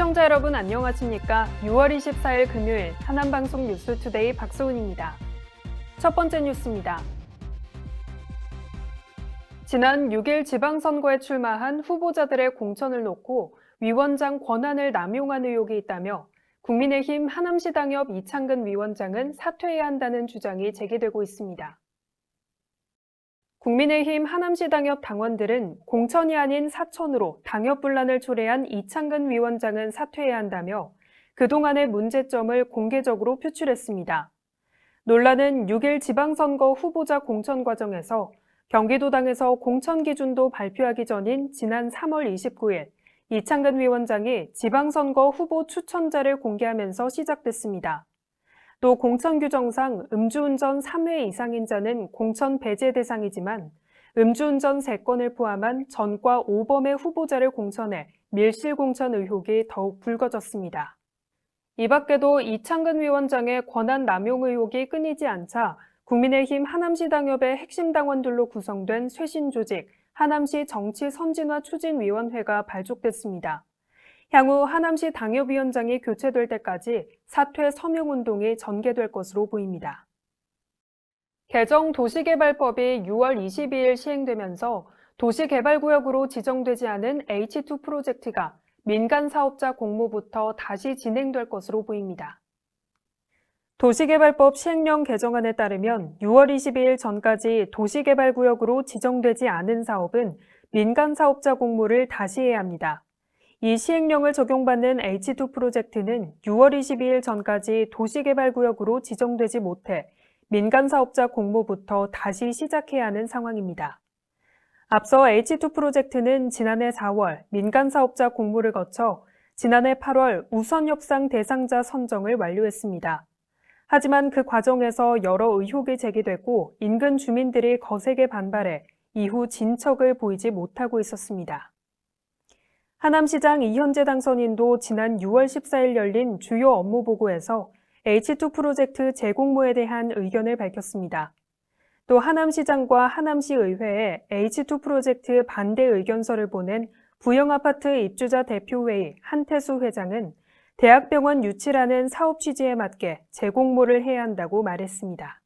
시청자 여러분 안녕하십니까? 6월 24일 금요일 하남방송 뉴스투데이 박소은입니다. 첫 번째 뉴스입니다. 지난 6일 지방선거에 출마한 후보자들의 공천을 놓고 위원장 권한을 남용한 의혹이 있다며 국민의힘 하남시 당협 이창근 위원장은 사퇴해야 한다는 주장이 제기되고 있습니다. 국민의힘 하남시 당협 당원들은 공천이 아닌 사천으로 당협 분란을 초래한 이창근 위원장은 사퇴해야 한다며 그동안의 문제점을 공개적으로 표출했습니다. 논란은 6일 지방선거 후보자 공천 과정에서 경기도당에서 공천 기준도 발표하기 전인 지난 3월 29일 이창근 위원장이 지방선거 후보 추천자를 공개하면서 시작됐습니다. 또 공천 규정상 음주운전 3회 이상인 자는 공천 배제 대상이지만 음주운전 3건을 포함한 전과 5범의 후보자를 공천해 밀실 공천 의혹이 더욱 불거졌습니다. 이 밖에도 이창근 위원장의 권한 남용 의혹이 끊이지 않자 국민의힘 하남시 당협의 핵심 당원들로 구성된 쇄신 조직 하남시 정치선진화 추진위원회가 발족됐습니다. 향후 하남시 당협위원장이 교체될 때까지 사퇴 서명운동이 전개될 것으로 보입니다. 개정 도시개발법이 6월 22일 시행되면서 도시개발구역으로 지정되지 않은 H2 프로젝트가 민간사업자 공모부터 다시 진행될 것으로 보입니다. 도시개발법 시행령 개정안에 따르면 6월 22일 전까지 도시개발구역으로 지정되지 않은 사업은 민간사업자 공모를 다시 해야 합니다. 이 시행령을 적용받는 H2 프로젝트는 6월 22일 전까지 도시개발구역으로 지정되지 못해 민간사업자 공모부터 다시 시작해야 하는 상황입니다. 앞서 H2 프로젝트는 지난해 4월 민간사업자 공모를 거쳐 지난해 8월 우선협상 대상자 선정을 완료했습니다. 하지만 그 과정에서 여러 의혹이 제기됐고 인근 주민들이 거세게 반발해 이후 진척을 보이지 못하고 있었습니다. 하남시장 이현재 당선인도 지난 6월 14일 열린 주요 업무 보고에서 H2 프로젝트 재공모에 대한 의견을 밝혔습니다. 또 하남시장과 하남시의회에 H2 프로젝트 반대 의견서를 보낸 부영아파트 입주자 대표회의 한태수 회장은 대학병원 유치라는 사업 취지에 맞게 재공모를 해야 한다고 말했습니다.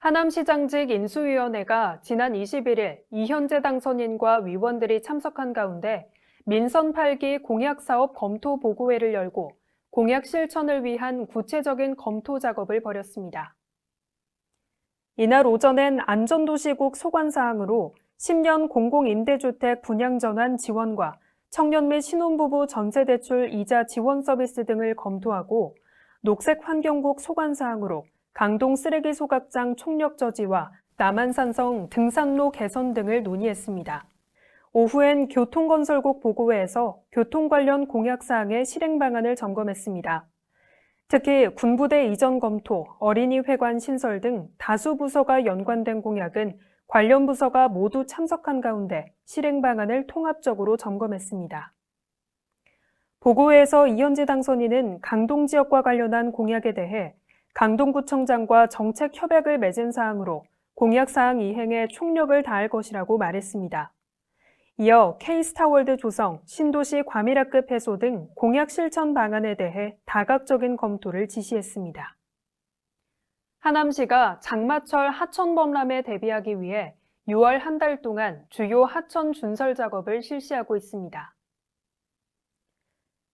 하남시장직 인수위원회가 지난 21일 이현재 당선인과 위원들이 참석한 가운데 민선 8기 공약사업 검토 보고회를 열고 공약 실천을 위한 구체적인 검토 작업을 벌였습니다. 이날 오전엔 안전도시국 소관사항으로 10년 공공임대주택 분양전환 지원과 청년 및 신혼부부 전세대출 이자 지원 서비스 등을 검토하고 녹색환경국 소관사항으로 강동 쓰레기 소각장 총력 저지와 남한산성 등산로 개선 등을 논의했습니다. 오후엔 교통건설국 보고회에서 교통 관련 공약사항의 실행 방안을 점검했습니다. 특히 군부대 이전 검토, 어린이 회관 신설 등 다수 부서가 연관된 공약은 관련 부서가 모두 참석한 가운데 실행 방안을 통합적으로 점검했습니다. 보고회에서 이현재 당선인은 강동 지역과 관련한 공약에 대해 강동구청장과 정책 협약을 맺은 사항으로 공약사항 이행에 총력을 다할 것이라고 말했습니다. 이어 K스타월드 조성, 신도시 과밀화급 해소 등 공약 실천 방안에 대해 다각적인 검토를 지시했습니다. 하남시가 장마철 하천 범람에 대비하기 위해 6월 한 달 동안 주요 하천 준설 작업을 실시하고 있습니다.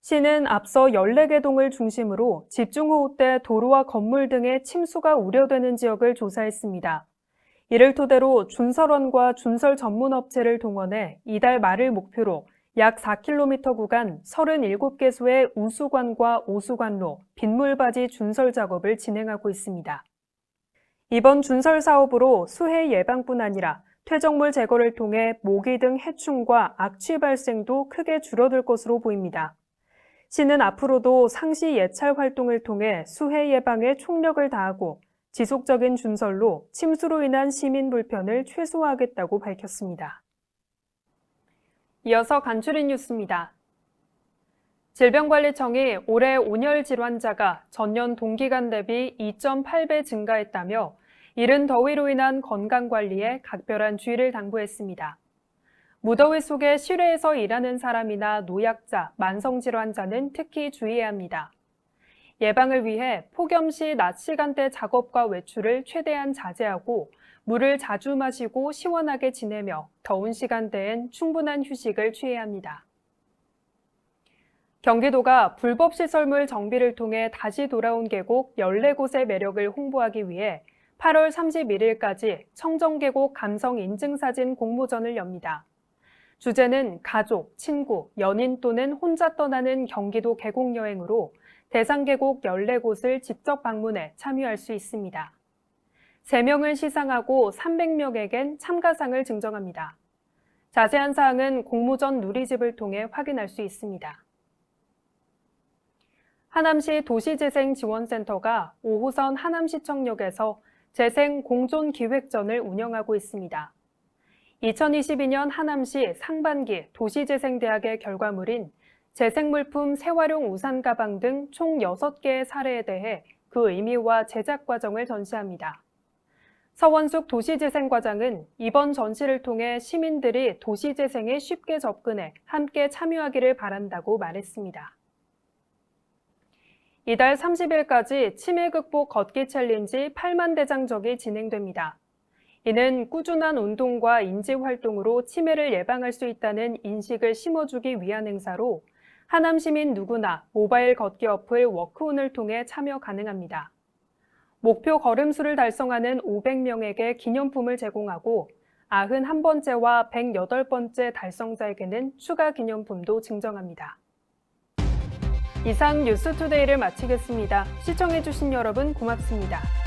시는 앞서 14개 동을 중심으로 집중호우 때 도로와 건물 등의 침수가 우려되는 지역을 조사했습니다. 이를 토대로 준설원과 준설 전문 업체를 동원해 이달 말을 목표로 약 4km 구간 37개소의 우수관과 오수관로, 빗물바지 준설 작업을 진행하고 있습니다. 이번 준설 사업으로 수해 예방뿐 아니라 퇴적물 제거를 통해 모기 등 해충과 악취 발생도 크게 줄어들 것으로 보입니다. 시는 앞으로도 상시 예찰 활동을 통해 수해 예방에 총력을 다하고 지속적인 준설로 침수로 인한 시민 불편을 최소화하겠다고 밝혔습니다. 이어서 간추린 뉴스입니다. 질병관리청이 올해 온열 질환자가 전년 동기간 대비 2.8배 증가했다며 이른 더위로 인한 건강관리에 각별한 주의를 당부했습니다. 무더위 속에 실외에서 일하는 사람이나 노약자, 만성질환자는 특히 주의해야 합니다. 예방을 위해 폭염 시 낮 시간대 작업과 외출을 최대한 자제하고 물을 자주 마시고 시원하게 지내며 더운 시간대엔 충분한 휴식을 취해야 합니다. 경기도가 불법 시설물 정비를 통해 다시 돌아온 계곡 14곳의 매력을 홍보하기 위해 8월 31일까지 청정계곡 감성 인증사진 공모전을 엽니다. 주제는 가족, 친구, 연인 또는 혼자 떠나는 경기도 계곡 여행으로 대상 계곡 14곳을 직접 방문해 참여할 수 있습니다. 3명을 시상하고 300명에겐 참가상을 증정합니다. 자세한 사항은 공모전 누리집을 통해 확인할 수 있습니다. 하남시 도시재생지원센터가 5호선 하남시청역에서 재생 공존기획전을 운영하고 있습니다. 2022년 하남시 상반기 도시재생대학의 결과물인 재생물품 재활용 우산 가방 등 총 6개의 사례에 대해 그 의미와 제작 과정을 전시합니다. 서원숙 도시재생과장은 이번 전시를 통해 시민들이 도시재생에 쉽게 접근해 함께 참여하기를 바란다고 말했습니다. 이달 30일까지 치매 극복 걷기 챌린지 8만 대장정이 진행됩니다. 이는 꾸준한 운동과 인지 활동으로 치매를 예방할 수 있다는 인식을 심어주기 위한 행사로 하남 시민 누구나 모바일 걷기 어플 워크온을 통해 참여 가능합니다. 목표 걸음수를 달성하는 500명에게 기념품을 제공하고 91번째와 108번째 달성자에게는 추가 기념품도 증정합니다. 이상 뉴스투데이를 마치겠습니다. 시청해주신 여러분 고맙습니다.